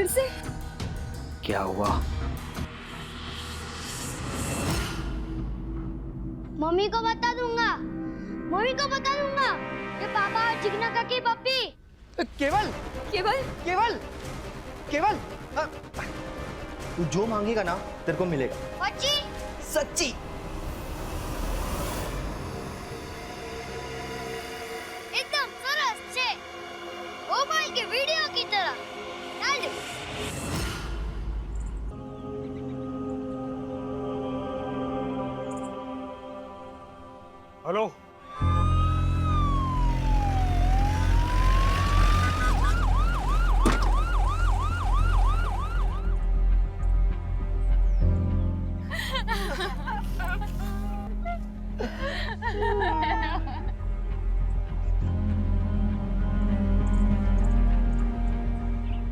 से? क्या हुआ? मम्मी को बता दूंगा, मम्मी को बता दूंगा। ये पापा और चिकना का की पप्पी। केवल केवल केवल केवल तू जो मांगेगा ना तेरे को मिलेगा। सच्ची? सच्ची। एकदम सरस छे, मोबाइल के वीडियो की तरह। डाल दो। हेलो,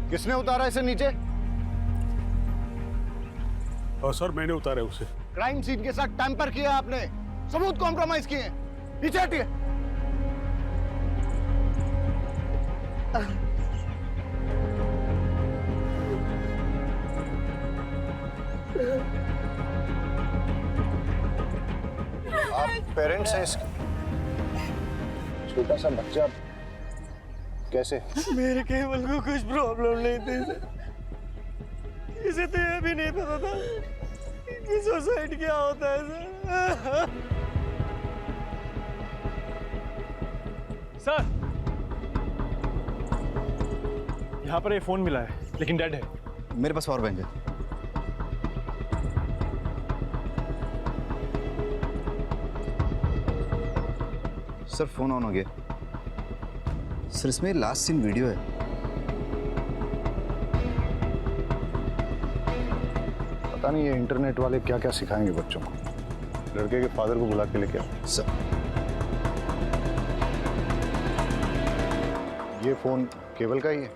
किसने उतारा इसे नीचे? सर मैंने उतारा उसे। क्राइम सीन के साथ टैंपर किया आपने, सबूत कॉम्प्रोमाइज किए। नीचे हटिए। आप पेरेंट्स हैं इसके? छोटा सा बच्चा कैसे? मेरे केवल को कुछ प्रॉब्लम नहीं थी सर। इसे तो यह भी नहीं पता था कि सुसाइड क्या होता है सर। सर, यहाँ पर ये फोन मिला है, लेकिन डेड है। मेरे पास और बैंक है। सर फोन ऑन हो गया। सर इसमें लास्ट सीन वीडियो है। पता नहीं ये इंटरनेट वाले क्या क्या सिखाएंगे बच्चों को। लड़के के फादर को बुला के लेके आओ। सर ये फोन केवल का ही है।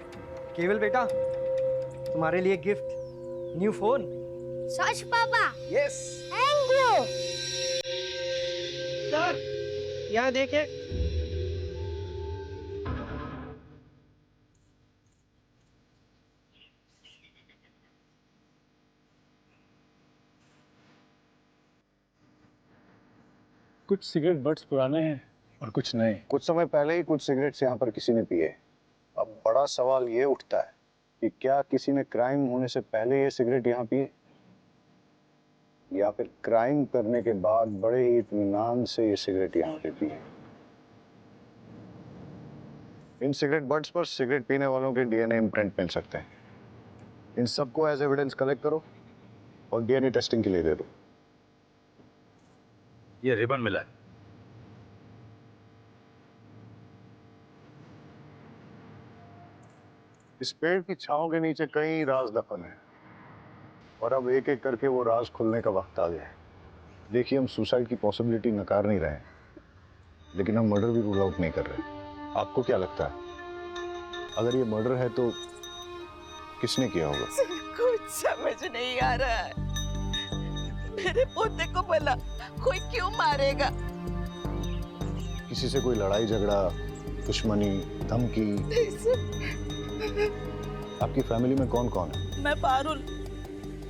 केवल बेटा, तुम्हारे लिए गिफ्ट, न्यू फोन। सच पापा? Yes thank you. सर यहाँ देखिए। कुछ सिगरेट बट्स पुराने हैं और कुछ नए। कुछ समय पहले ही कुछ सिगरेट्स यहाँ पर किसी ने पिए। अब बड़ा सवाल ये उठता है कि क्या किसी ने क्राइम होने से पहले ये सिगरेट यहाँ पिए, या फिर क्राइम करने के बाद बड़े ही इत्मीनान से ये सिगरेट यहाँ पे पिए। इन सिगरेट बट्स पर सिगरेट पीने वालों के डीएनए इम्प्रिंट मिल सकते हैं। इन सबको एज एविडेंस कलेक्ट करो और डीएनए टेस्टिंग के लिए दे दो। ये रिबन मिला है। इस पेड़ की छांव के नीचे कई राज दफन है और अब एक एक करके वो राज खुलने का वक्त आ गया है। देखिए, हम सुसाइड की पॉसिबिलिटी नकार नहीं रहे हैं, लेकिन हम मर्डर भी रूल आउट नहीं कर रहे। आपको क्या लगता है, अगर ये मर्डर है तो किसने किया होगा? कुछ समझ नहीं आ रहा है। मेरे पोते को भला कोई क्यों मारेगा? किसी से कोई लड़ाई झगड़ा, दुश्मनी, धमकी? आपकी फैमिली में कौन कौन है? मैं पारुल,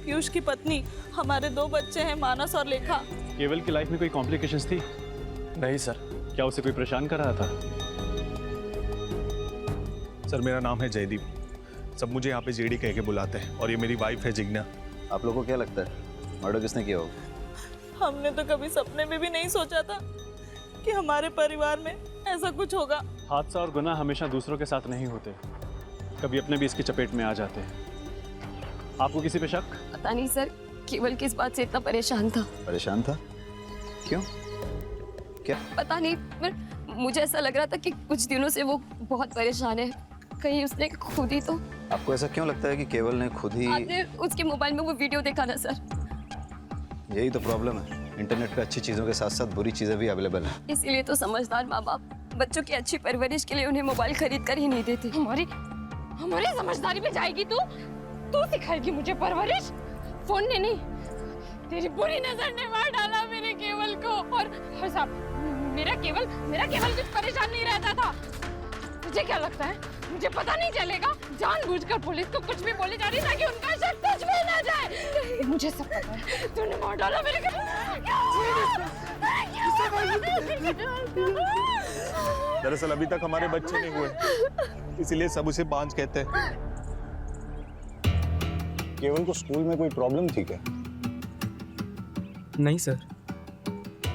पीयूष की पत्नी। हमारे 2 बच्चे हैं, मानस और लेखा। केवल की लाइफ में कोई कॉम्प्लिकेशंस थी? नहीं सर। क्या उसे कोई परेशान कर रहा था? सर मेरा नाम है जयदीप, सब मुझे यहाँ पे जेडी कह के बुलाते हैं, और ये मेरी वाइफ है जिग्ना। आप लोगों को क्या लगता है मर्डर किसने किया होगा? हमने तो कभी सपने में भी नहीं सोचा था कि हमारे परिवार में ऐसा कुछ होगा। हादसा और गुनाह हमेशा दूसरों के साथ नहीं होते, कभी अपने भी इसकी चपेट में आ जाते हैं। आपको किसी पे शक? पता नहीं सर, केवल किस बात से इतना परेशान था। परेशान था? क्यों? क्या? पता नहीं, पर मुझे ऐसा लग रहा था कि कुछ दिनों से वो बहुत परेशान है। कहीं उसने खुद ही तो। आपको ऐसा क्यों लगता है कि केवल ने खुद ही? आपने उसके मोबाइल में वो वीडियो देखा ना सर? यही तो प्रॉब्लम है, इंटरनेट पे अच्छी चीज़ों के साथ साथ बुरी चीज़ें भी अवेलेबल हैं। इसीलिए तो समझदार माँ बाप बच्चों की अच्छी परवरिश के लिए उन्हें मोबाइल खरीद कर ही नहीं देते। हमारी समझदारी में जाएगी तू सिखाएगी मुझे परवरिश? फोन ने नहीं, तेरी बुरी नजर ने मार डाला मेरे केवल को। और साहब, मेरा केवल कुछ परेशान नहीं रहता था। तुझे क्या लगता है मुझे पता नहीं चलेगा? जानबूझकर पुलिस को कुछ भी बोली जा रही ताकि उनका शक तुझ पे ना जाए। मुझे सब पता है, तूने मार डाला मेरे घर। दरअसल अभी तक हमारे बच्चे नहीं हुए, इसीलिए सब उसे बांझ कहते हैं। केवल को स्कूल में कोई प्रॉब्लम थी क्या? नहीं सर।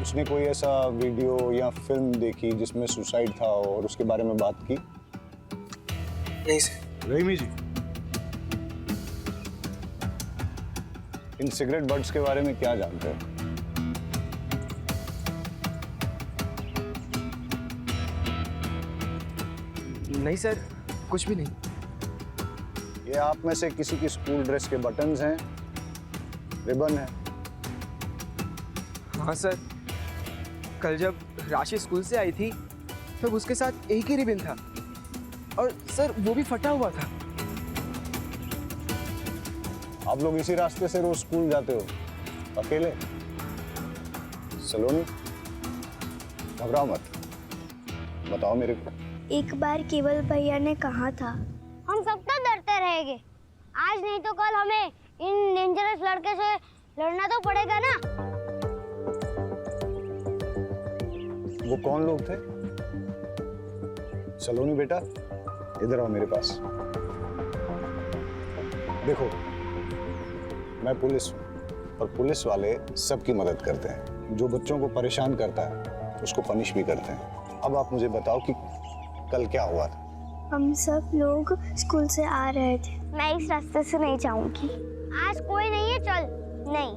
उसने कोई ऐसा वीडियो या फिल्म देखी जिसमें सुसाइड था और उसके बारे में बात की? नहीं सर। रहीमी जी, इन सिगरेट बट्स के बारे में क्या जानते हैं? नहीं सर, कुछ भी नहीं। ये आप में से किसी की स्कूल ड्रेस के बटन्स हैं, रिबन है? हाँ सर, कल जब राशि स्कूल से आई थी तब उसके साथ एक ही रिबन था और सर वो भी फटा हुआ था। आप लोग इसी रास्ते से रोज स्कूल जाते हो अकेले? सलोनी, घबराओ मत, बताओ मेरे को। एक बार केवल भैया ने कहा था हम सब तो डरते रहेंगे, आज नहीं तो कल हमें इन डेंजरस लड़के से लड़ना तो पड़ेगा ना। वो कौन लोग थे? सलोनी बेटा, इधर आओ मेरे पास। देखो, मैं पुलिस हूँ और पुलिस वाले सबकी मदद करते हैं। जो बच्चों को परेशान करता है उसको पनिश भी करते हैं। अब आप मुझे बताओ कि कल क्या हुआ था? हम सब लोग स्कूल से आ रहे थे। मैं इस रास्ते से नहीं जाऊंगी। आज कोई नहीं है, चल। नहीं,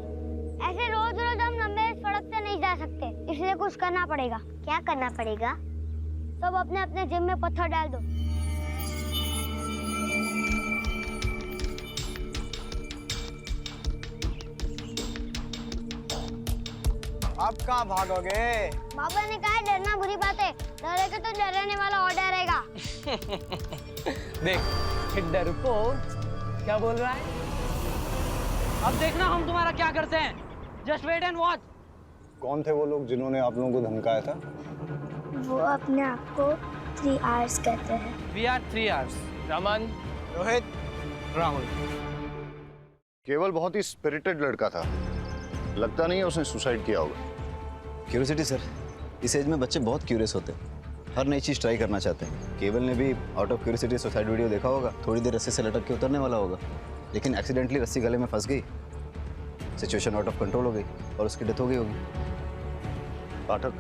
ऐसे रोज रोज हम लंबे सड़क से नहीं जा सकते, इसलिए कुछ करना पड़ेगा। क्या करना पड़ेगा? सब अपने अपने जेब में पत्थर डाल दो। आप कहाँ भागोगे? बाबा ने कहा है डरना बुरी बात है, डरेगा तो डराने वाला और डरेगा। देख डरपोक क्या बोल रहा है। अब देखना हम तुम्हारा क्या करते हैं। Just wait and watch. कौन थे वो लोग जिन्होंने आप लोगों को धमकाया था? वो अपने आप को 3 आवर्स कहते हैं। We are 3 hours. Raman, Rohit, Rahul. केवल बहुत ही स्पिरिटेड लड़का था, लगता नहीं है उसने सुसाइड किया होगा। क्यूरियोसिटी सर, इस एज में बच्चे बहुत क्यूरियस होते हैं, हर नई चीज़ ट्राई करना चाहते हैं। केवल ने भी out of curiosity suicide video देखा होगा, थोड़ी देर रस्सी से लटक के उतरने वाला होगा, लेकिन एक्सीडेंटली रस्सी गले में फंस गई, सिचुएशन आउट ऑफ कंट्रोल हो गई और उसकी डेथ हो गई होगी। पाठक,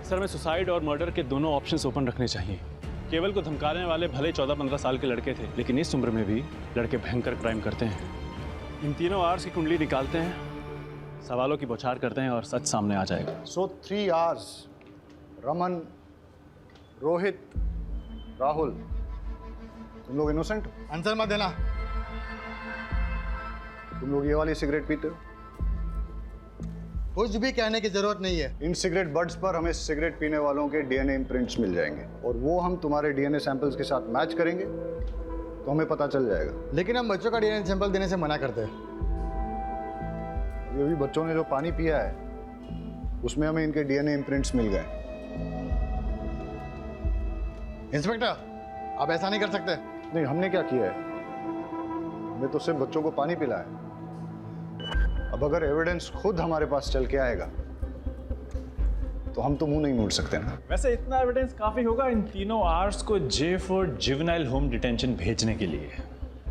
सर मैं सुसाइड और मर्डर के दोनों ऑप्शंस ओपन रखने चाहिए। केवल को धमकाने वाले भले 14-15 साल के लड़के थे, लेकिन इस उम्र में भी लड़के भयंकर क्राइम करते हैं। इन तीनों आवर्स की कुंडली निकालते हैं, सवालों की बौछार करते हैं और सच सामने आ जाएगा। सो 3 आवर्स। रमन, रोहित, राहुल, तुम लोग इनोसेंट हो? आंसर मत देना। तुम लोग ये वाली सिगरेट पीते हो? कुछ भी कहने की जरूरत नहीं है। इन सिगरेट बड्स पर हमें सिगरेट पीने वालों के डीएनए इम्प्रिंट्स मिल जाएंगे और वो हम तुम्हारे डीएनए सैंपल्स के साथ मैच करेंगे तो हमें पता चल जाएगा। लेकिन हम बच्चों का डीएनए सैंपल देने से मना करते हैं। ये भी बच्चों ने जो पानी पिया है उसमें हमें इनके डीएनए इम्प्रिंट्स मिल गए। इंस्पेक्टर, आप ऐसा नहीं कर सकते। नहीं, हमने क्या किया है, हमने तो सिर्फ बच्चों को पानी पिलाया। अब अगर एविडेंस खुद हमारे पास चल के आएगा तो हम तो मुंह नहीं मोड़ सकते ना। वैसे इतना एविडेंस काफी होगा इन तीनों आर्ट्स को J for juvenile home detention भेजने के लिए।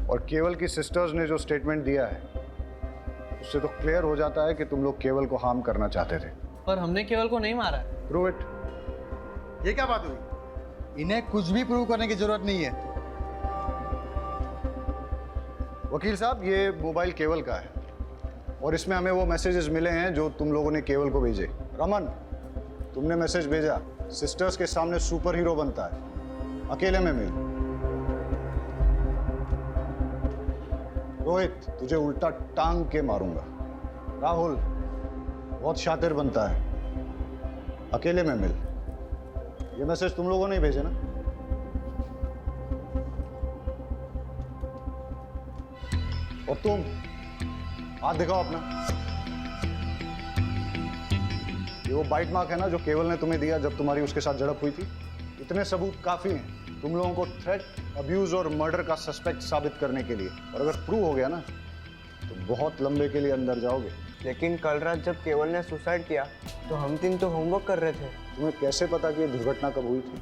और केवल की सिस्टर्स ने जो स्टेटमेंट दिया है उससे तो क्लियर हो जाता है कि तुम लोग केवल को हार्म करना चाहते थे। पर हमने केवल को नहीं मारा है। Prove it. ये क्या बात हुई? इन्हें कुछ भी प्रूव करने की जरूरत नहीं है। वकील साहब, ये मोबाइल केवल का है और इसमें हमें वो मैसेजेस मिले हैं जो तुम लोगों ने केवल को भेजे। रमन, तुमने मैसेज भेजा, सिस्टर्स के सामने सुपर हीरो बनता है, अकेले में मिल। रोहित, तुझे उल्टा टांग के मारूंगा। राहुल, बहुत शातिर बनता है, अकेले में मिल। ये मैसेज तुम लोगों ने ही भेजे ना? और तुम हाथ दिखाओ अपना। ये वो बाइट मार्क है ना जो केवल ने तुम्हें दिया जब तुम्हारी उसके साथ झड़प हुई थी? इतने सबूत काफी हैं। तुम लोगों को थ्रेट, अब्यूज और मर्डर का सस्पेक्ट साबित करने के लिए। और अगर प्रूव हो गया ना तो बहुत लंबे के लिए अंदर जाओगे। लेकिन कल रात जब केवल ने सुसाइड किया तो हम तीन तो होमवर्क कर रहे थे। तुम्हें कैसे पता कि ये दुर्घटना कब हुई थी?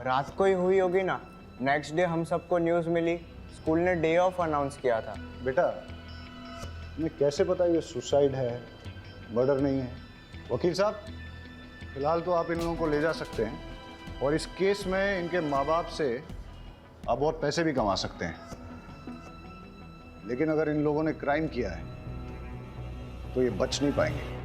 रात को ही हुई होगी ना। नेक्स्ट डे हम सबको न्यूज़ मिली, स्कूल ने डे ऑफ अनाउंस किया था। बेटा तुम्हें कैसे पता ये सुसाइड है, मर्डर नहीं है? वकील साहब, फिलहाल तो आप इन लोगों को ले जा सकते हैं और इस केस में इनके माँ बाप से आप बहुत पैसे भी कमा सकते हैं। लेकिन अगर इन लोगों ने क्राइम किया है तो ये बच नहीं पाएंगे।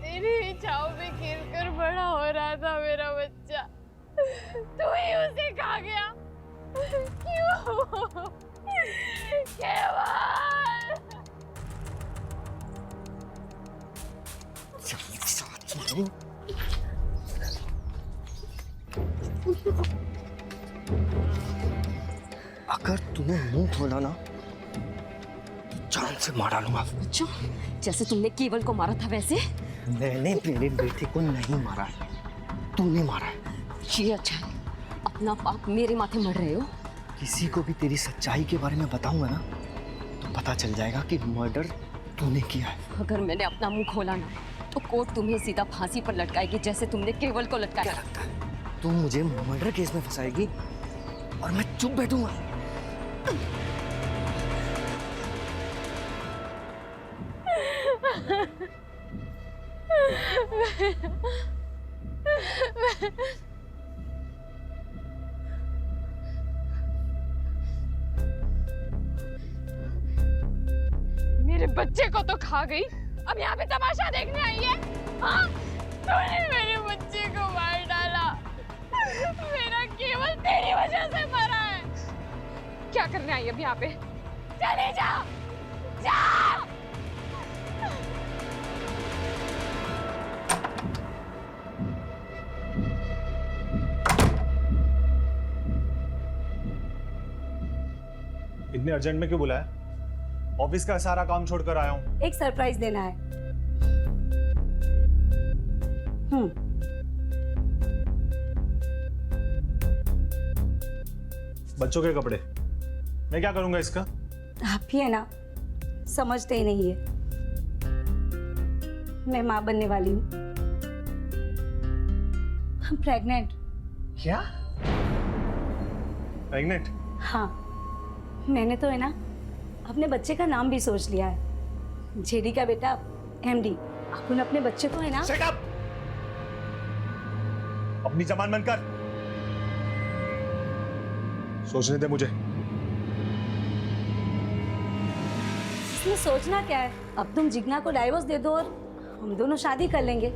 तेरी इच्छाओं में गिरकर बड़ा हो रहा था मेरा बच्चा, तू ही उसे खा गया। क्यों? केवल अगर तूने मुंह खोला ना तो जान से मारा लूंगा। अच्छा, जैसे तुमने केवल को मारा था वैसे? मैंने मेरे बेटे को नहीं मारा है, तूने मारा है। ये अच्छा है, अपना पाप मेरे माथे मर रहे हो। किसी को भी तेरी सच्चाई के बारे में बताऊंगा ना तो पता चल जाएगा कि मर्डर तूने किया है। अगर मैंने अपना मुंह खोला ना तो कोर्ट तुम्हें सीधा फांसी पर लटकाएगी, जैसे तुमने केवल को लटकाया। क्या लगता है तू मुझे मर्डर केस में फंसाएगी और मैं चुप बैठूंगा? मेरे बच्चे को तो खा गई, अब यहाँ पे तमाशा देखने आई है? हाँ? तूने मेरे बच्चे को मार डाला, मेरा केवल तेरी वजह से मरा है। क्या करने आई अब यहाँ पे? चले जा, जा। इतने अर्जेंट में क्यों बुलाया? ऑफिस का सारा काम छोड़कर आया हूँ। एक सरप्राइज देना है। बच्चों के कपड़े मैं क्या करूंगा इसका? आप ही है ना, समझते ही नहीं है। मैं माँ बनने वाली हूँ, प्रेग्नेंट। क्या? प्रेग्नेंट? हाँ, मैंने तो है ना अपने बच्चे का नाम भी सोच लिया है, जेडी का बेटा एमडी। अपन अपने बच्चे को है ना। Shut up! अपनी जबान बंद कर। सोचने दे मुझे। इसमें सोचना क्या है? अब तुम जिग्ना को डाइवोर्स दे दो और हम दोनों शादी कर लेंगे।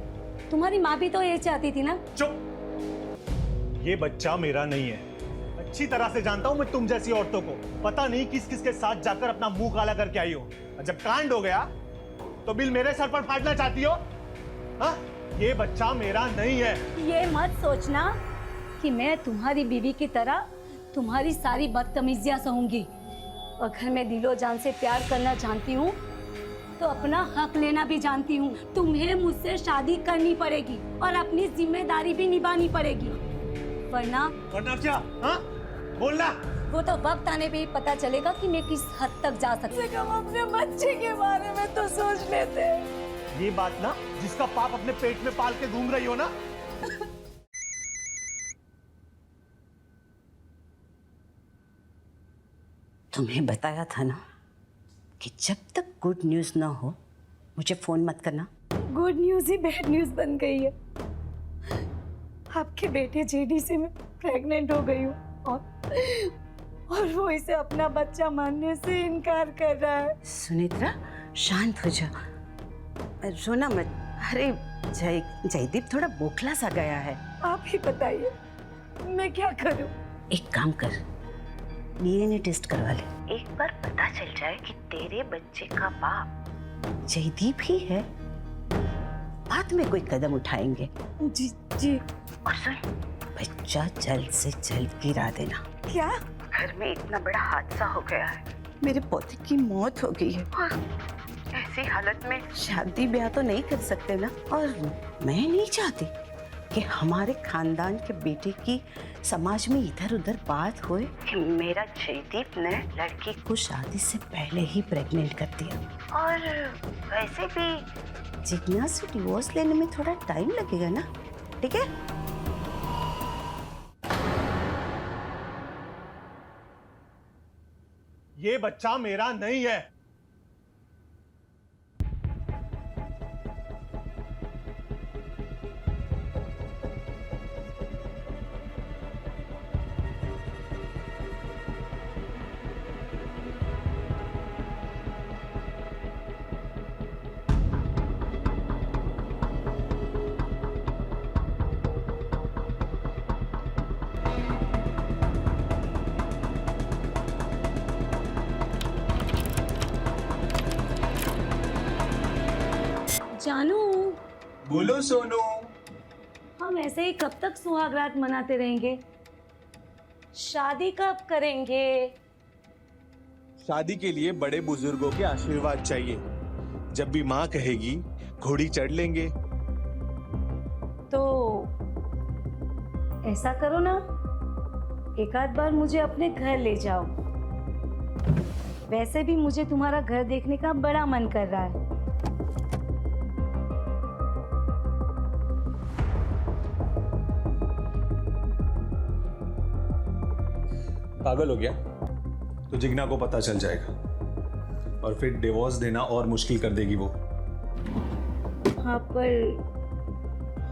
तुम्हारी माँ भी तो ये चाहती थी ना। चुप! ये बच्चा मेरा नहीं है। अच्छी तरह से जानता हूं मैं तुम जैसी औरतों को। पता नहीं किस किस के साथ जाकर अपना मुंह काला करके आई हो। जब कांड हो गया तो बिल मेरे सर पर फाड़ना चाहती हो? हाँ? ये बच्चा मेरा नहीं है। ये मत सोचना कि मैं तुम्हारी बीवी की तरह तुम्हारी सारी बदतमीजियां सहूंगी। अगर मैं दिलो जान से प्यार करना जानती हूँ तो अपना हक लेना भी जानती हूँ। तुम्हें मुझसे शादी करनी पड़ेगी और अपनी जिम्मेदारी भी निभानी पड़ेगी, वरना क्या? हाँ? बोलना। वो तो वक्त आने पे ही पता चलेगा कि मैं किस हद तक जा सकती हूँ। हम अपने बच्चे के बारे में तो सोच लेते। ये बात ना जिसका पाप अपने पेट में पाल के घूम रही हो ना। तुम्हें बताया था ना कि जब तक गुड न्यूज़ ना हो मुझे फोन मत करना। गुड न्यूज़ ही बैड न्यूज़ बन गई है। आपके बेटे जेडी से मैं प्रेग्नेंट हो गई हूँ और वो इसे अपना बच्चा मानने से इनकार कर रहा है। सुनेत्रा, शांत हो जा, रोना मत। अरे जयदीप थोड़ा बोखला सा गया है। आप ही बताइए मैं क्या करूं? एक काम कर, डीएनए टेस्ट करवा ले। एक बार पता चल जाए कि तेरे बच्चे का बाप जयदीप ही है, बाद में कोई कदम उठाएंगे। जी जी। और सुन, बच्चा जल्द से जल्द गिरा देना। क्या? घर में इतना बड़ा हादसा हो गया है, मेरे पोते की मौत हो गई है और ऐसी हालत में शादी ब्याह तो नहीं कर सकते ना। और मैं नहीं चाहती कि हमारे खानदान के बेटे की समाज में इधर उधर बात होए कि मेरा जयदीप ने लड़की को शादी से पहले ही प्रेग्नेंट कर दिया। और वैसे भी जिज्ञासा से डिवोर्स लेने में थोड़ा टाइम लगेगा ना, ठीक है? ये बच्चा मेरा नहीं है। जानू, बोलो सोनू। हम ऐसे ही कब तक सुहागरात मनाते रहेंगे? शादी कब करेंगे? शादी के लिए बड़े बुजुर्गों के आशीर्वाद चाहिए। जब भी माँ कहेगी घोड़ी चढ़ लेंगे। तो ऐसा करो ना, एक आध बार मुझे अपने घर ले जाओ। वैसे भी मुझे तुम्हारा घर देखने का बड़ा मन कर रहा है। पागल हो गया? तो जिग्ना को पता चल जाएगा और फिर डिवोर्स देना और मुश्किल कर देगी वो। हाँ, पर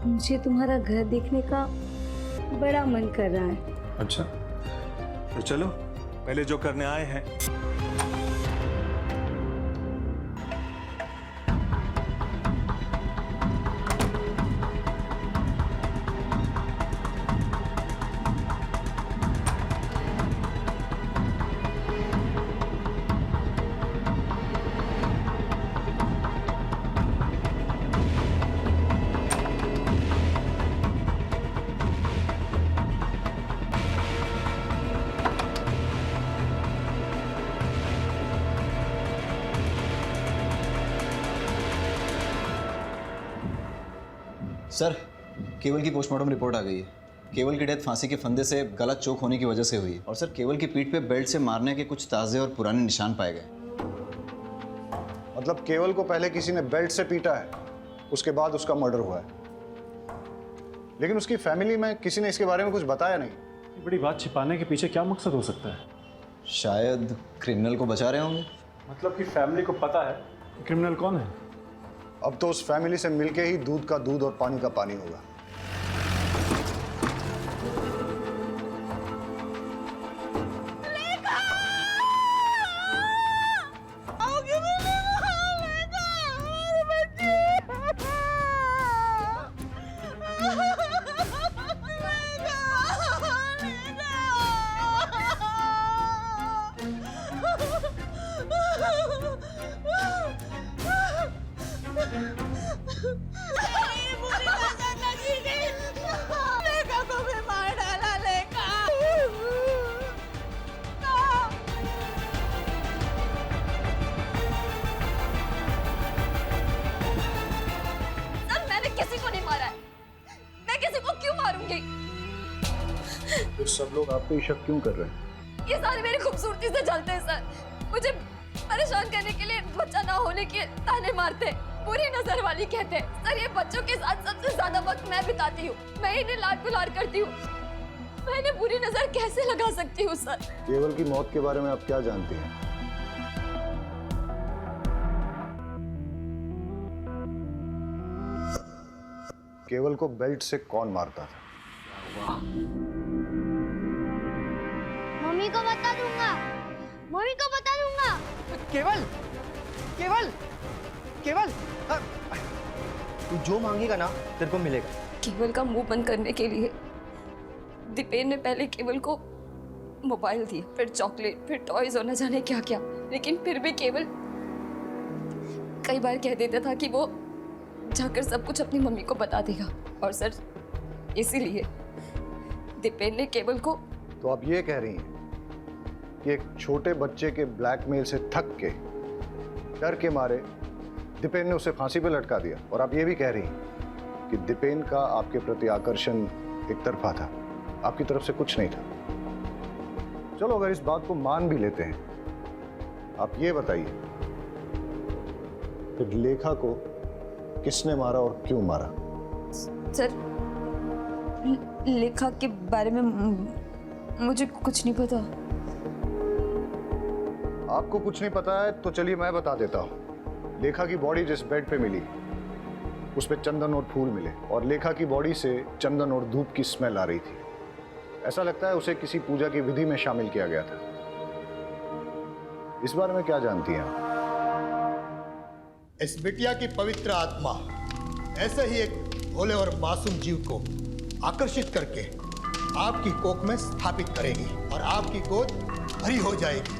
मुझे तुम्हारा घर देखने का बड़ा मन कर रहा है। अच्छा, तो चलो पहले जो करने आए हैं। सर, केवल की पोस्टमार्टम रिपोर्ट आ गई है। केवल की डेथ फांसी के फंदे से गला चोक होने की वजह से हुई है। और सर, केवल की पीठ पे बेल्ट से मारने के कुछ ताज़े और पुराने निशान पाए गए। मतलब केवल को पहले किसी ने बेल्ट से पीटा है, उसके बाद उसका मर्डर हुआ है। लेकिन उसकी फैमिली में किसी ने इसके बारे में कुछ बताया नहीं। बड़ी बात छिपाने के पीछे क्या मकसद हो सकता है? शायद क्रिमिनल को बचा रहे होंगे। मतलब कि फैमिली को पता है क्रिमिनल कौन है? अब तो उस फैमिली से मिलके ही दूध का दूध और पानी का पानी होगा। तो सब लोग आप पे ही शक क्यों कर रहे हैं? ये सारे मेरी खूबसूरती से जलते हैं सर। मुझे परेशान करने के लिए बच्चा ना होने के ताने मारते, बुरी नजर वाली कहते। सर, ये बच्चों के साथ सबसे ज्यादा वक्त मैं बिताती हूँ, मैं इन्हें लाड दुलार करती हूँ। मैं इन्हें बुरी नजर कैसे लगा सकती हूँ सर? केवल की मौत के बारे में आप क्या जानती हैं? केवल को बेल्ट से कौन मारता था? मम्मी को बता दूंगा, मम्मी को बता दूंगा। केवल, केवल, केवल, तू जो मांगेगा ना तेरे को मिलेगा। केवल का मुंह बंद करने के लिए दीपेन ने पहले केवल को मोबाइल दी, फिर चॉकलेट, फिर टॉयज और न जाने क्या क्या। लेकिन फिर भी केवल कई बार कह देता था कि वो जाकर सब कुछ अपनी मम्मी को बता देगा। और सर, इसीलिए दीपेन ने केवल को। तो आप ये कह रही हैं कि एक छोटे बच्चे के ब्लैकमेल से थक के, डर के मारे दीपेन ने उसे फांसी पे लटका दिया। और आप ये भी कह रही हैं कि दीपेन का आपके प्रति आकर्षण एक तरफा था, आपकी तरफ से कुछ नहीं था। चलो अगर इस बात को मान भी लेते हैं, आप ये बताइए फिर लेखा को किसने मारा और क्यों मारा? सर, लेखा के बारे में मुझे कुछ नहीं पता। आपको कुछ नहीं पता है तो चलिए मैं बता देता हूँ। लेखा की बॉडी जिस बेड पे मिली उस पे चंदन और फूल मिले, और लेखा की बॉडी से चंदन और धूप की स्मेल आ रही थी। ऐसा लगता है उसे किसी पूजा की विधि में शामिल किया गया था। इस बारे में क्या जानती हैं आप? इस बिटिया की पवित्र आत्मा ऐसे ही एक भोले और मासूम जीव को आकर्षित करके आपकी कोख में स्थापित करेगी और आपकी गोद भरी हो जाएगी,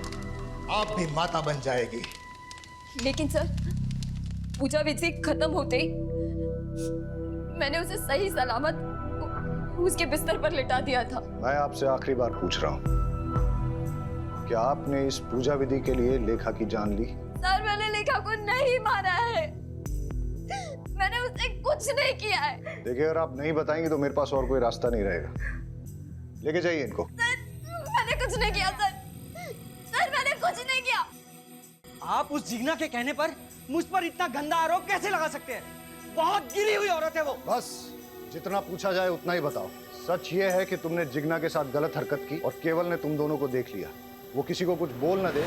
आप भी माता बन जाएगी। लेकिन सर, पूजा विधि खत्म होते ही मैंने उसे सही सलामत उसके बिस्तर पर लिटा दिया था। मैं आपसे आखिरी बार पूछ रहा हूं, क्या आपने इस पूजा विधि के लिए लेखा की जान ली? सर, मैंने लेखा को नहीं मारा है, मैंने उससे कुछ नहीं किया है। देखिए, अगर आप नहीं बताएंगे तो मेरे पास और कोई रास्ता नहीं रहेगा। लेके जाइए इनको। सर, मैंने कुछ नहीं किया सर, सर मैंने कुछ नहीं किया। आप उस जिग्ना के कहने पर मुझ पर इतना गंदा आरोप कैसे लगा सकते हैं? बहुत गिरी हुई औरत है वो। बस जितना पूछा जाए उतना ही बताओ। सच ये है कि तुमने जिग्ना के साथ गलत हरकत की और केवल ने तुम दोनों को देख लिया। वो किसी को कुछ बोल न दे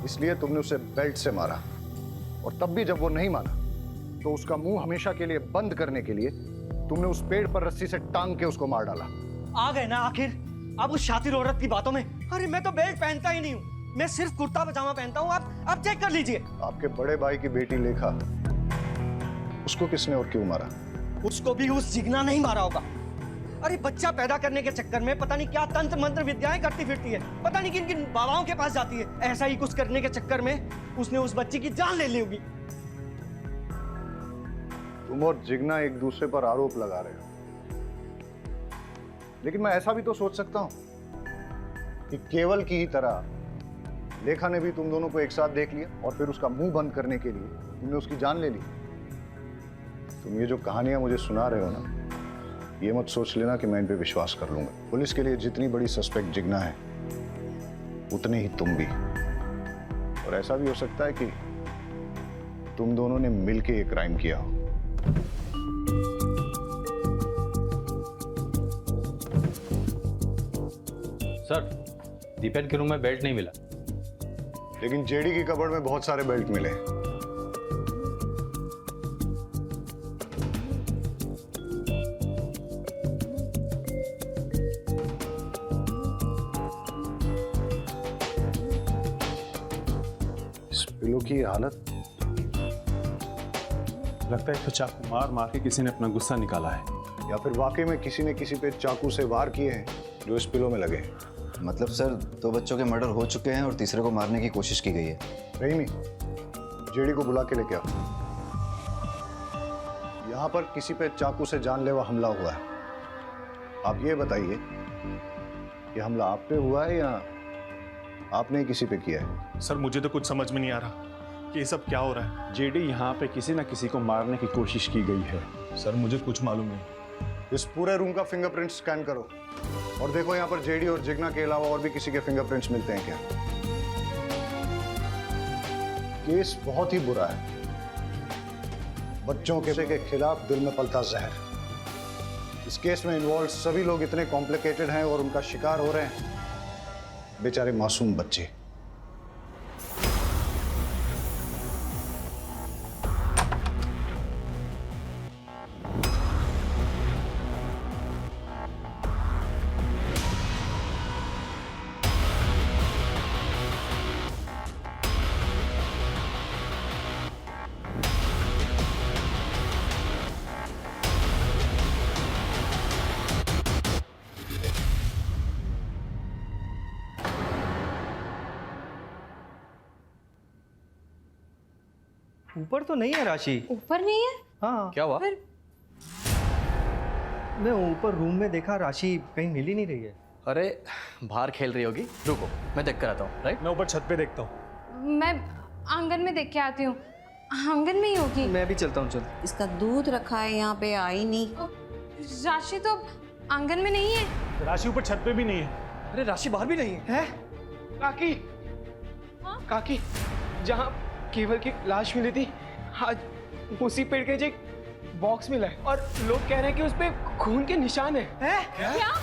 इसलिए तुमने उसे बेल्ट से मारा, और तब भी जब वो नहीं माना तो उसका मुंह हमेशा के लिए बंद करने के लिए तुमने उस पेड़ पर रस्सी से टांग के उसको मार डाला। आ गए ना आखिर अब उस शातिर औरत की बातों में। अरे मैं तो बेल्ट पहनता ही नहीं हूँ, मैं सिर्फ कुर्ता पजामा पहनता हूँ। आप चेक कर लीजिए। आपके बड़े भाई की बेटी लेखा, उसको किसने और क्यों मारा? उसको भी उस जिग्ना नहीं मारा होगा। अरे बच्चा पैदा करने के चक्कर में पता नहीं क्या तंत्र मंत्र विद्याएं करती फिरती है, पता नहीं किन किन बाबाओं के पास जाती है। ऐसा ही कुछ करने के चक्कर में उसने उस बच्ची की जान ले ली होगी। तुम और जिग्ना एक दूसरे पर आरोप लगा रहे हो, लेकिन मैं ऐसा भी तो सोच सकता हूं कि केवल की ही तरह लेखा ने भी तुम दोनों को एक साथ देख लिया और फिर उसका मुंह बंद करने के लिए तुमने उसकी जान ले ली। तुम ये जो कहानियां मुझे सुना रहे हो ना, ये मत सोच लेना कि मैं इन पे विश्वास कर लूंगा। पुलिस के लिए जितनी बड़ी सस्पेक्ट जिग्ना है उतने ही तुम भी। और ऐसा भी हो सकता है कि तुम दोनों ने मिलके एक क्राइम किया हो। सर, दीपेन के रूम में बेल्ट नहीं मिला, लेकिन जेडी की कबर्ड में बहुत सारे बेल्ट मिले। इस पिलो की हालत, लगता है तो चाकू मार मार के किसी ने अपना गुस्सा निकाला है, या फिर वाकई में किसी ने किसी पे चाकू से वार किए हैं जो इस पिलो में लगे। मतलब सर, 2 बच्चों के मर्डर हो चुके हैं और तीसरे को मारने की कोशिश की गई है। रहीमी, जेडी को बुला के लेके आओ। यहाँ पर किसी पे चाकू से जानलेवा हमला हुआ है। आप ये बताइए कि हमला आप पे हुआ है या आपने किसी पे किया है? सर, मुझे तो कुछ समझ में नहीं आ रहा कि ये सब क्या हो रहा है। जेडी यहाँ पे किसी ना किसी को मारने की कोशिश की गई है। सर, मुझे कुछ मालूम नहीं। इस पूरे रूम का फिंगरप्रिंट स्कैन करो और देखो यहाँ पर जेडी और जिग्ना के अलावा और भी किसी के फिंगरप्रिंट्स मिलते हैं क्या। केस बहुत ही बुरा है। बच्चों के खिलाफ दिल में पलता जहर। इस केस में इन्वॉल्व सभी लोग इतने कॉम्प्लिकेटेड हैं और उनका शिकार हो रहे हैं बेचारे मासूम बच्चे। ऊपर तो नहीं है राशि। ऊपर नहीं है? हाँ। क्या हुआ? मैं ऊपर रूम में देखा, राशि कहीं मिल ही नहीं रही है। अरे बाहर खेल रही होगी, रुको मैं देख कर आता हूँ। राइट, मैं ऊपर छत पे देखता हूँ। मैं आंगन में देख के आती हूँ, आंगन में ही होगी। मैं भी चलता हूँ, चल। इसका दूध रखा है यहाँ पे, आई नहीं। राशि तो आंगन में नहीं है। राशि ऊपर छत पे भी नहीं है। अरे राशि बाहर भी नहीं है। काकी, काकी, जहाँ केवल की लाश मिली थी, आज उसी पेड़ के नीचे एक बॉक्स मिला है और लोग कह रहे हैं कि उस पे खून के निशान है। क्या?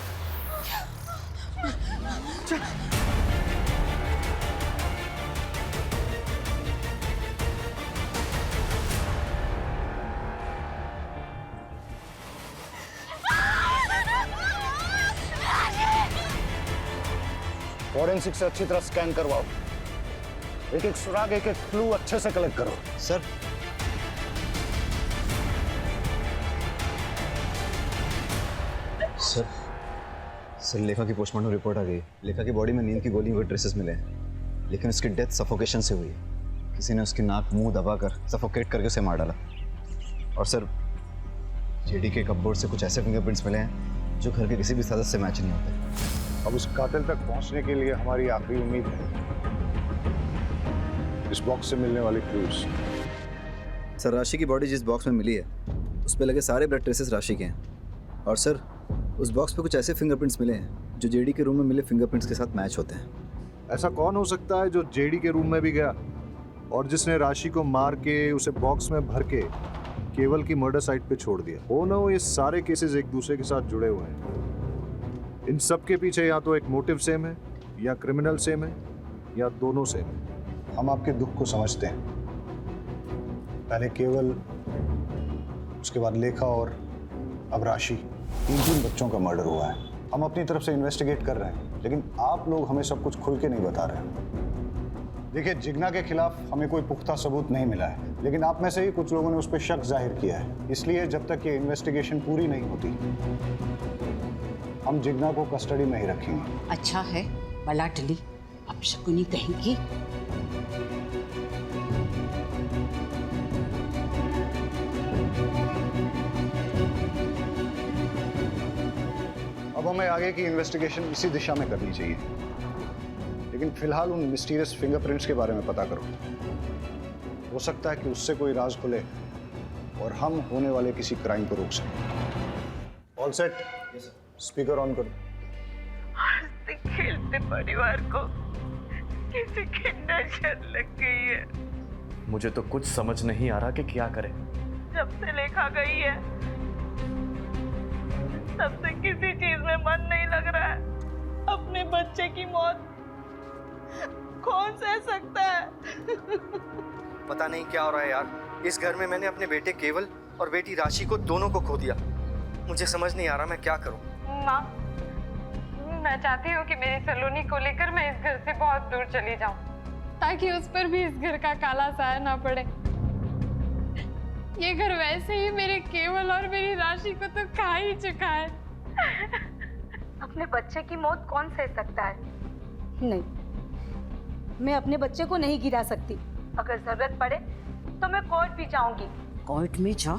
फॉरेंसिक से अच्छी तरह स्कैन करवाओ, एक एक सुराग, एक एक क्लू अच्छे से कलेक्ट करो। सर, सर लेखा की पोस्टमार्टम रिपोर्ट आ गई। लेखा की बॉडी में नींद की गोलियों के ट्रेसेस मिले हैं, लेकिन उसकी डेथ सफोकेशन से हुई है। किसी ने उसकी नाक मुंह दबाकर सफोकेट करके उसे मार डाला। और सर, जेडी के कपबोर्ड से कुछ ऐसे फिंगरप्रिंट्स मिले हैं जो घर के किसी भी सदस्य से मैच नहीं होते। अब उस कातिल तक पहुंचने के लिए हमारी आखिरी उम्मीद है इस बॉक्स से मिलने वाले क्लूज। सर, राशि की बॉडी जिस बॉक्स में मिली है उस पर लगे सारे ब्लड ट्रेसेस राशि के हैं। और सर, उस बॉक्स पे कुछ ऐसे फिंगरप्रिंट्स मिले हैं जो जेडी के रूम में मिले फिंगरप्रिंट्स के साथ मैच होते हैं। ऐसा कौन हो सकता है जो जेडी के रूम में भी गया और जिसने राशि को मार के उसे बॉक्स में भर के केवल की मर्डर साइट पे छोड़ दिया? हो ना हो ये सारे केसेस एक दूसरे के साथ जुड़े हुए हैं। इन सब के पीछे या तो एक मोटिव सेम है, या क्रिमिनल सेम है, या दोनों सेम है। हम आपके दुख को समझते हैं। पहले केवल, उसके बाद लेखा और अब राशि, तीन बच्चों का मर्डर हुआ है। हम अपनी तरफ से इन्वेस्टिगेट कर रहे हैं, लेकिन आप लोग हमें सब कुछ खुल के नहीं बता रहे हैं। देखिए, जिग्ना के खिलाफ हमें कोई पुख्ता सबूत नहीं मिला है, लेकिन आप में से ही कुछ लोगों ने उस पर शक जाहिर किया है। इसलिए जब तक ये इन्वेस्टिगेशन पूरी नहीं होती, हम जिग्ना को कस्टडी में ही रखेंगे। अच्छा है, बला टली, अब शकुनी कहेंगी। अब हमें आगे की इन्वेस्टिगेशन इसी दिशा में करनी चाहिए, लेकिन फिलहाल उन मिस्टीरियस फिंगरप्रिंट्स के बारे में पता करो। हो सकता है कि उससे कोई राज खुले और हम होने वाले किसी क्राइम को रोक सकें। All set? स्पीकर ऑन करो। हंसते खेलते परिवार को किसी की नजर लग गई है। मुझे तो कुछ समझ नहीं आ रहा कि क्या करें। जब से लेखा गई है तब से किसी चीज में मन नहीं लग रहा है। अपने बच्चे की मौत कौन सह सकता है? पता नहीं क्या हो रहा है यार। इस घर में मैंने अपने बेटे केवल और बेटी राशि को दोनों को खो दिया। मुझे समझ नहीं आ रहा मैं क्या करूं। माँ, मैं चाहती हूँ कि मेरी सलोनी को लेकर मैं इस घर से बहुत दूर चली जाऊँ, ताकि उस पर भी इस घर का काला साया ना पड़े। ये घर वैसे ही मेरे केवल और मेरी राशि को तो खा ही चुका है। अपने बच्चे की मौत कौन सह सकता है? नहीं, मैं अपने बच्चे को नहीं गिरा सकती। अगर जरूरत पड़े तो मैं कोर्ट भी जाऊंगी। कोर्ट में जा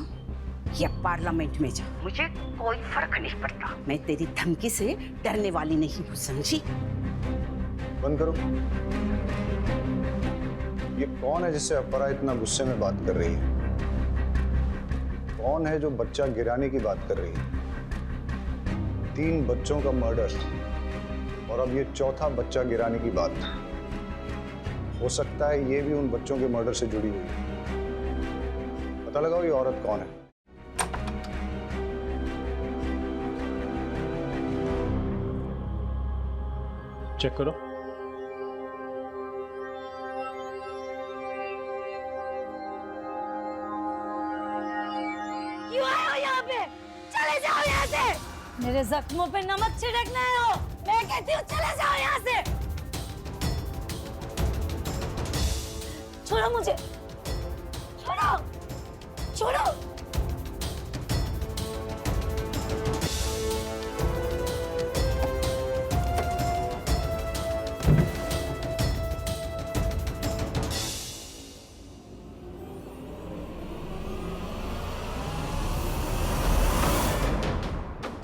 या पार्लियामेंट में जा, मुझे कोई फर्क नहीं पड़ता। मैं तेरी धमकी से डरने वाली नहीं हूँ, समझी? बंद करो। ये कौन है जिससे अपरा इतना गुस्से में बात कर रही है? कौन है जो बच्चा गिराने की बात कर रही है? 3 बच्चों का मर्डर और अब ये चौथा बच्चा गिराने की बात। हो सकता है ये भी उन बच्चों के मर्डर से जुड़ी हुई है। पता लगाओ ये औरत कौन है। चेक करो। क्यों आए हो यहाँ पे? चले जाओ यहाँ से। मेरे जख्मों पे नमक छिड़कना है हो। मैं कहती हूँ चले जाओ यहाँ से। छोड़ो मुझे, छोड़ो, छोड़ो।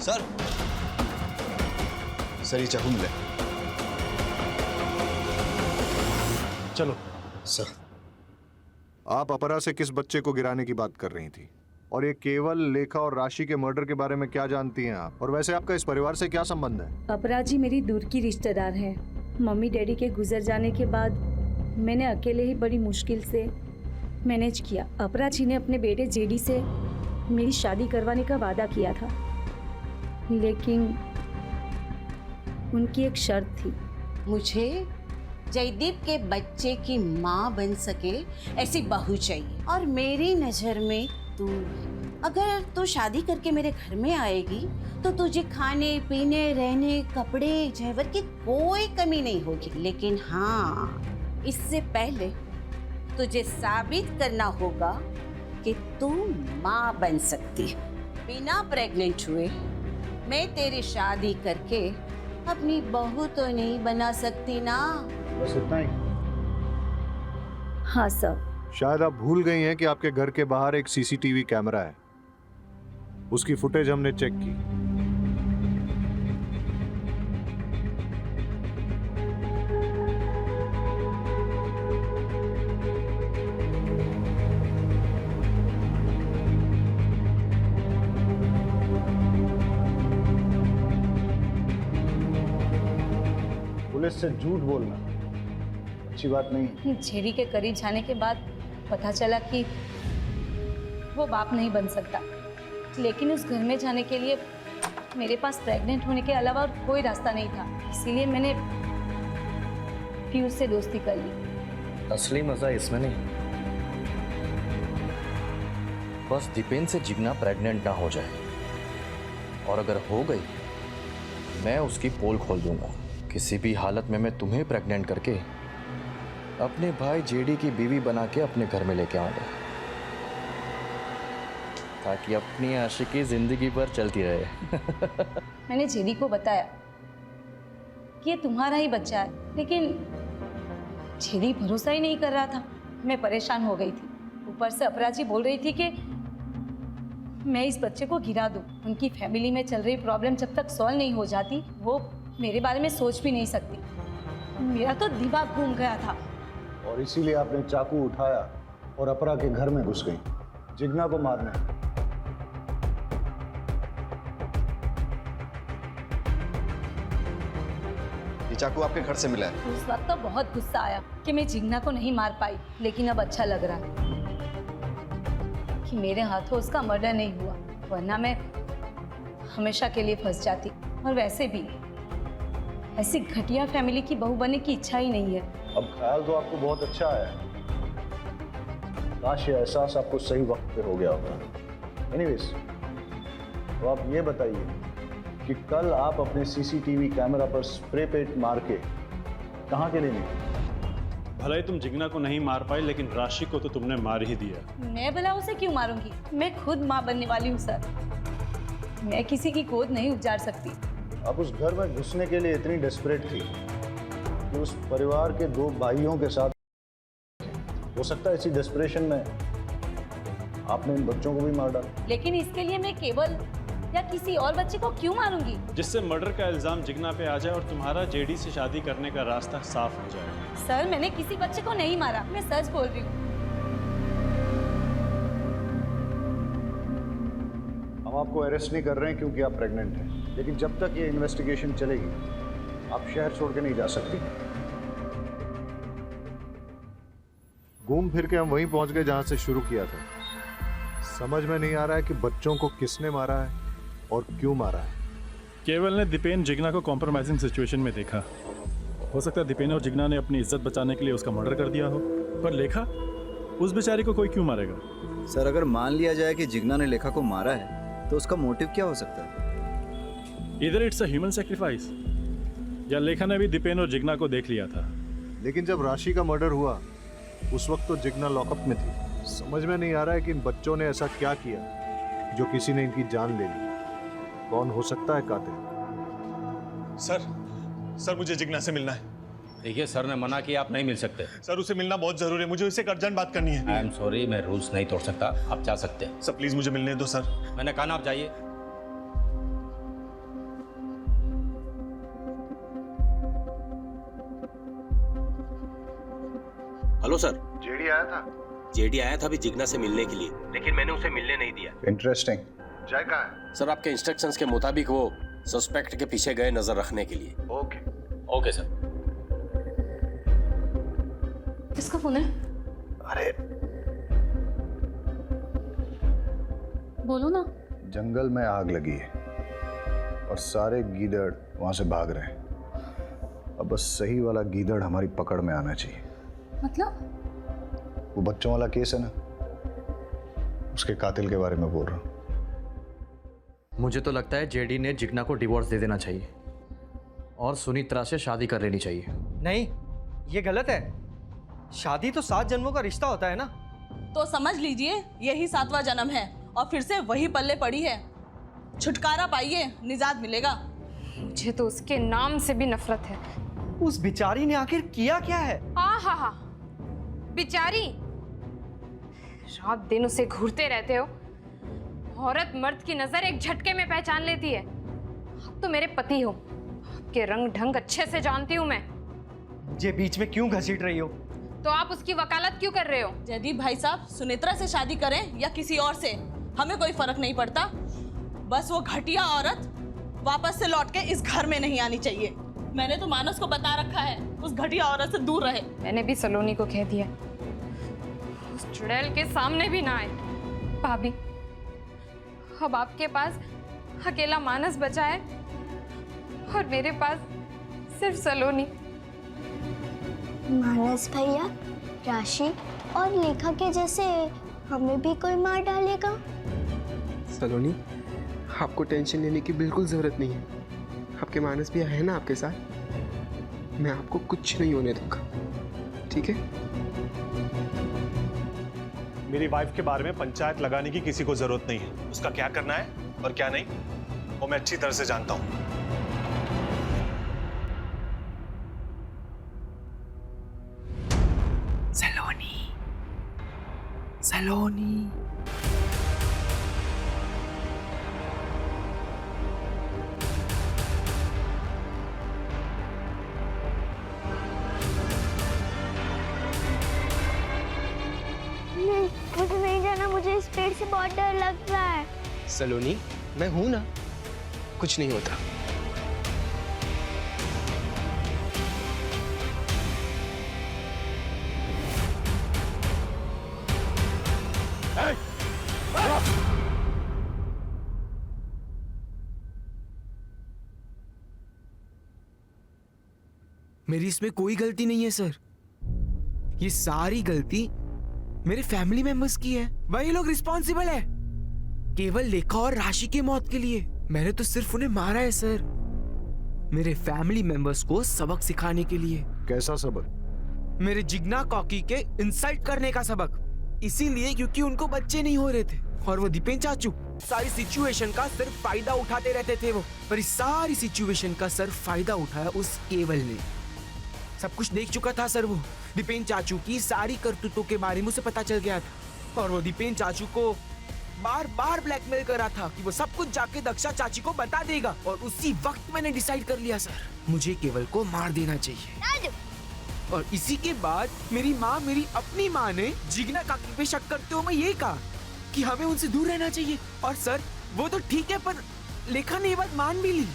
सर, सर ये चाकू मिला। चलो। सर, आप अपरा से किस बच्चे को गिराने की बात कर रही थी? और ये केवल, लेखा और राशि के मर्डर के बारे में क्या जानती हैं आप? और वैसे आपका इस परिवार से क्या संबंध है? अपराजी मेरी दूर की रिश्तेदार है। मम्मी डैडी के गुजर जाने के बाद मैंने अकेले ही बड़ी मुश्किल से मैनेज किया। अपराजी ने अपने बेटे जेडी से मेरी शादी करवाने का वादा किया था, लेकिन उनकी एक शर्त थी। मुझे जयदीप के बच्चे की माँ बन सके ऐसी बहू चाहिए, और मेरी नज़र में तू, अगर तू शादी करके मेरे घर में आएगी तो तुझे खाने पीने, रहने, कपड़े, जेवर की कोई कमी नहीं होगी। लेकिन हाँ, इससे पहले तुझे साबित करना होगा कि तू माँ बन सकती है। बिना प्रेग्नेंट हुए मैं तेरी शादी करके अपनी बहू तो नहीं बना सकती ना। बस इतना ही? हाँ सर। शायद आप भूल गई हैं कि आपके घर के बाहर एक सीसीटीवी कैमरा है। उसकी फुटेज हमने चेक की। पुलिस से झूठ बोलना अच्छी बात नहीं। जेडी के करीब जाने के बाद पता चला कि वो बाप नहीं बन सकता, लेकिन उस घर में जाने के लिए मेरे पास प्रेग्नेंट होने के अलावा और कोई रास्ता नहीं था। इसीलिए मैंने पीयूष से दोस्ती कर ली। असली मजा इसमें नहीं, बस दीपेन से जिगना प्रेग्नेंट ना हो जाए, और अगर हो गई मैं उसकी पोल खोल दूंगा। किसी भी हालत में मैं तुम्हें प्रेग्नेंट करके अपने भाई जेडी की बीवी बना के अपने घर में लेके आऊंगा, ताकि अपनी आशिकी जिंदगी भर चलती रहे। मैंने जेडी को बताया कि ये तुम्हारा ही बच्चा है, लेकिन जेडी भरोसा ही नहीं कर रहा था। मैं परेशान हो गई थी। ऊपर से अपराजी बोल रही थी कि मैं इस बच्चे को गिरा दूं। उनकी फैमिली में चल रही प्रॉब्लम जब तक सॉल्व नहीं हो जाती, वो मेरे बारे में सोच भी नहीं सकती। मेरा तो दिमाग घूम गया था। और इसीलिए आपने चाकू उठाया और अपरा के घर में घुस गई जिगना को मारने। ये चाकू आपके घर से मिला है? उस वक्त तो बहुत गुस्सा आया कि मैं जिगना को नहीं मार पाई, लेकिन अब अच्छा लग रहा है कि मेरे हाथों उसका मर्डर नहीं हुआ, वरना मैं हमेशा के लिए फंस जाती। और वैसे भी ऐसी घटिया फैमिली की बहू बनने की इच्छा ही नहीं है। अब ख्याल तो आपको बहुत अच्छा आया, काश ये एहसास आपको सही वक्त पे हो गया होता। एनीवेज, तो आप ये बताइए कि कल आप अपने सीसीटीवी कैमरा पर स्प्रे पेंट मार के कहाँ के लिए निकले? भले ही तुम जिगना को नहीं मार पाई, लेकिन राशि को तो तुमने मार ही दिया। मैं भला उसे क्यों मारूंगी? मैं खुद माँ बनने वाली हूँ सर। मैं किसी की गोद नहीं उजाड़ सकती। आप उस घर में घुसने के लिए इतनी डेस्परेट थी कि उस परिवार के 2 भाइयों के साथ, हो सकता है इसी डेस्परेशन में आपने इन बच्चों को भी मार डाला। लेकिन इसके लिए मैं केवल या किसी और बच्चे को क्यों मारूंगी? जिससे मर्डर का इल्जाम जिगना पे आ जाए और तुम्हारा जेडी से शादी करने का रास्ता साफ हो जाए। सर, मैंने किसी बच्चे को नहीं मारा, मैं सच बोल रही हूँ। हम आपको अरेस्ट नहीं कर रहे हैं क्योंकि आप प्रेग्नेंट हैं, लेकिन जब तक ये इन्वेस्टिगेशन चलेगी आप शहर छोड़ के नहीं जा सकती। घूम फिर के हम वहीं पहुंच गए जहां से शुरू किया था। समझ में नहीं आ रहा है कि बच्चों को किसने मारा है और क्यों मारा है। केवल ने दीपेन जिगना को कॉम्प्रोमाइजिंग सिचुएशन में देखा। हो सकता है दीपेन और जिगना ने अपनी इज्जत बचाने के लिए उसका मर्डर कर दिया हो, पर लेखा, उस बेचारी को कोई क्यों मारेगा? सर, अगर मान लिया जाए कि जिगना ने लेखा को मारा है, तो उसका मोटिव क्या हो सकता है? इधर इट्स अ ह्यूमन सैक्रिफाइस, या लेखा ने भी दीपेन और जिगना को देख लिया था। लेकिन जब राशि का मर्डर हुआ उस वक्त तो जिगना लॉकअप में थी। समझ में नहीं आ रहा है कि इन बच्चों ने ऐसा क्या किया जो किसी ने इनकी जान ले ली। कौन हो सकता है कातिल? सर मुझे जिगना से मिलना है। देखिए सर ने मना किया, आप नहीं मिल सकते। सर उसे मिलना बहुत जरूरी है, मुझे उससे एक अर्जेंट बात करनी है। आई एम सॉरी, मैं रूल्स नहीं तोड़ सकता, आप जा सकते हैं। सर प्लीज मुझे मिलने दो सर। मैंने कहा ना आप जाइए। Hello sir. जेडी आया था? जेडी आया था अभी जिग्ना से मिलने के लिए, लेकिन मैंने उसे मिलने नहीं दिया। इंटरेस्टिंग। जय कहाँ है? सर आपके इंस्ट्रक्शंस के मुताबिक वो सस्पेक्ट के पीछे गए नजर रखने के लिए। Okay okay sir. किसका फोन है? अरे बोलो ना। जंगल में आग लगी है और सारे गीदड़ वहां से भाग रहे हैं। अब बस सही वाला गीदड़ हमारी पकड़ में आना चाहिए। मतलब? वो बच्चों वाला केस है ना, उसके कातिल के बारे में बोल रहा हूँ। मुझे तो लगता है जेडी ने जिग्ना को डिवोर्स दे देना चाहिए और सुनित्रा से शादी कर लेनी चाहिए। नहीं, ये गलत है। शादी तो 7 जन्मों का रिश्ता होता है ना। तो समझ लीजिए यही 7वां जन्म है और फिर से वही पल्ले पड़ी है। छुटकारा पाइए, निजात मिलेगा। मुझे तो उसके नाम से भी नफरत है। उस बिचारी ने आखिर किया क्या है? हाँ, बिचारी। रात दिन उसे घूरते रहते हो। औरत मर्द की नजर एक झटके में पहचान लेती है। आप तो मेरे पति हो, आपके रंग ढंग अच्छे से जानती हूँ मैं। ये बीच में क्यों घसीट रही हो? तो आप उसकी वकालत क्यों कर रहे हो? जयदीप भाई साहब, सुनेत्रा से शादी करें या किसी और से, हमें कोई फर्क नहीं पड़ता। बस वो घटिया औरत वापस से लौट के इस घर में नहीं आनी चाहिए। मैंने तो मानस को बता रखा है उस घटिया औरत से दूर रहे। मैंने भी सलोनी को कह दिया उस चुड़ैल के सामने भी ना आए। भाभी, अब आपके पास अकेला मानस बचा है और मेरे पास सिर्फ सलोनी। मानस भैया, राशि और लेखा के जैसे हमें भी कोई मार डालेगा? सलोनी, आपको टेंशन लेने की बिल्कुल जरूरत नहीं है। आपके मानस भी है ना आपके साथ। मैं आपको कुछ नहीं होने दूंगा, ठीक है? मेरी वाइफ के बारे में पंचायत लगाने की किसी को जरूरत नहीं है। उसका क्या करना है और क्या नहीं वो मैं अच्छी तरह से जानता हूं। सलोनी। मुझे नहीं जाना, मुझे इस पेड़ से बहुत डर लग रहा है। सलोनी, मैं हूं ना, कुछ नहीं होता। मेरी इसमें कोई गलती नहीं है सर। ये सारी गलती मेरे फैमिली मेंबर्स की है। वही लोग रिस्पॉन्सिबल है केवल लेखा और राशि की मौत के लिए। मैंने तो सिर्फ उन्हें मारा है सर, मेरे फैमिली मेंबर्स को सबक सिखाने के लिए। कैसा सबक? मेरे जिग्ना कॉकी के इंसल्ट करने का सबक। इसीलिए क्योंकि उनको बच्चे नहीं हो रहे थे और वो दीपेन चाचू सारी सिचुएशन का सिर्फ फायदा उठाते रहते थे वो। पर इस सारी सिचुएशन का सिर्फ फायदा उठाया उस केवल ने। सब कुछ देख चुका था सर वो। दीपेन चाचू की सारी करतूतों के बारे में उसे पता चल गया था और वो दीपेन चाचू को बार बार ब्लैकमेल कर रहा था कि वो सब कुछ जाके दक्षा चाची को बता देगा। और उसी वक्त मैंने डिसाइड कर लिया सर, मुझे केवल को मार देना चाहिए। और इसी के बाद मेरी माँ, मेरी अपनी माँ ने जिग्ना काकी पे शक करते हुए ये कहा कि हमें उनसे दूर रहना चाहिए। और सर वो तो ठीक है, पर लेखा ने ये बात मान भी ली।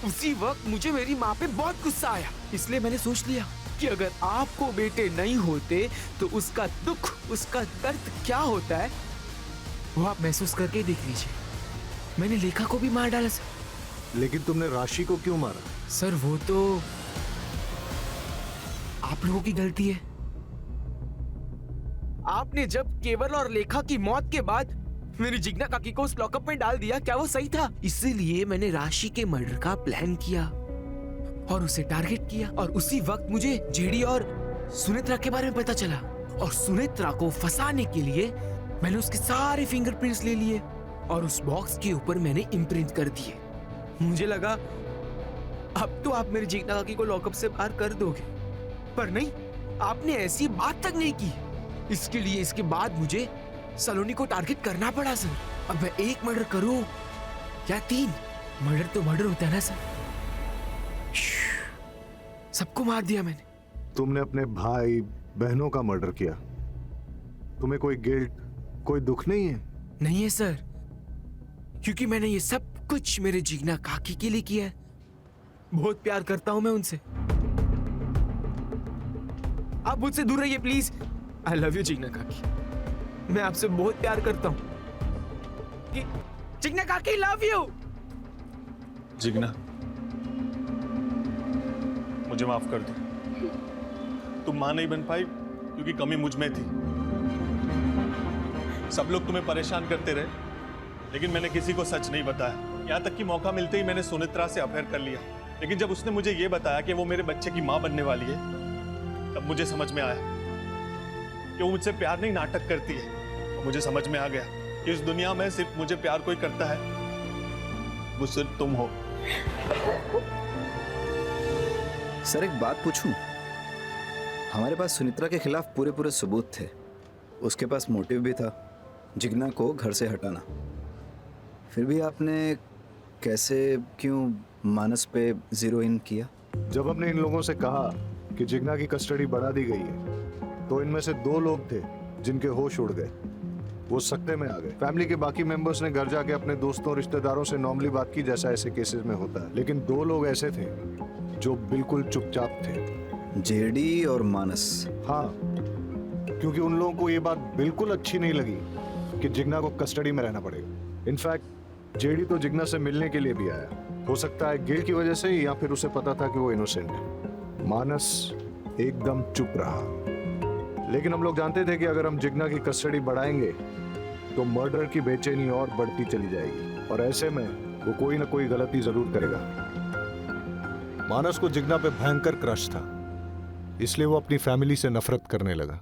उसी वक्त मुझे मेरी माँ पे बहुत गुस्सा आया, इसलिए मैंने सोच लिया कि अगर आपको बेटे नहीं होते तो उसका दुख, उसका दर्द क्या होता है वो आप महसूस करके देख लीजिए। मैंने लेखा को भी मार डाला सर। लेकिन तुमने राशि को क्यों मारा? सर वो तो आप लोगों की गलती है। आपने जब केवल और लेखा की मौत के बाद मेरी जिग्ना काकी को उस लॉकअप में डाल दिया, क्या वो सही था? इसीलिए मैंने राशि के मर्डर का प्लान किया और उसे टारगेट किया। और उसी वक्त मुझे जेडी और सुनेत्रा के बारे में पता चला और सुनेत्रा को फंसाने के लिए मैंने उसके सारे फिंगरप्रिंट्स ले लिए और उस बॉक्स के ऊपर मैंने इम्प्रिंट कर दिए। मुझे लगा अब तो आप मेरी जिग्ना काकी को लॉकअप से बाहर कर दोगे, पर नहीं, आपने ऐसी बात तक नहीं की। इसके लिए इसके बाद मुझे सलोनी को टारगेट करना पड़ा सर। अब मैं 1 मर्डर करूं या 3, मर्डर तो मर्डर होता है ना सर। सबको मार दिया मैंने। तुमने अपने भाई, बहनों का मर्डर किया। तुम्हें कोई गिल्ट, कोई दुख नहीं है? नहीं है सर, क्योंकि मैंने ये सब कुछ मेरे जिगना काकी के लिए किया है। बहुत प्यार करता हूं मैं उनसे। आप मुझसे दूर रहिए please. I love you Jigna काकी, मैं आपसे बहुत प्यार करता हूं। जिगना काकी लव यू। जिगना, मुझे माफ कर दो। तुम मां नहीं बन पाई क्योंकि कमी मुझ में थी। सब लोग तुम्हें परेशान करते रहे, लेकिन मैंने किसी को सच नहीं बताया। यहाँ तक कि मौका मिलते ही मैंने सुनित्रा से अफेयर कर लिया। लेकिन जब उसने मुझे ये बताया कि वो मेरे बच्चे की मां बनने वाली है, तब मुझे समझ में आया कि वो मुझसे प्यार नहीं नाटक करती है। और मुझे समझ में आ गया कि इस दुनिया में सिर्फ मुझे प्यार कोई करता है, वो सिर्फ तुम हो। सर एक बात पूछूं? हमारे पास सुनित्रा के खिलाफ पूरे सबूत थे। उसके पास मोटिव भी था, जिगना को घर से हटाना। फिर भी आपने कैसे, क्यों मानस पे जीरो इन किया? जब हमने इन लोगों से कहा कि जिगना की कस्टडी बढ़ा दी गई है, तो इनमें से 2 लोग थे जिनके होश उड़ गए। वो सकते में आ गए। फैमिली के बाकी मेंबर्स ने घर जाके अपने दोस्तों रिश्तेदारों से नॉर्मली बात की, जैसा ऐसे केसेस में होता है। लेकिन 2 लोग ऐसे थे जो बिल्कुल चुपचाप थे। जेडी और मानस। हाँ, क्योंकि उन लोगों को ये बात बिल्कुल अच्छी नहीं लगी कि जिगना को कस्टडी में रहना पड़ेगा। इनफैक्ट जेडी तो जिगना से मिलने के लिए भी आया। हो सकता है गिल्ट की वजह से, या फिर उसे पता था कि वो इनोसेंट है। मानस एकदम चुप रहा। लेकिन हम लोग जानते थे कि अगर हम जिगना की कस्टडी बढ़ाएंगे तो मर्डर की बेचैनी और बढ़ती चली जाएगी, और ऐसे में वो कोई ना कोई गलती जरूर करेगा। मानस को जिगना पे भयंकर क्रश था, इसलिए वो अपनी फैमिली से नफरत करने लगा।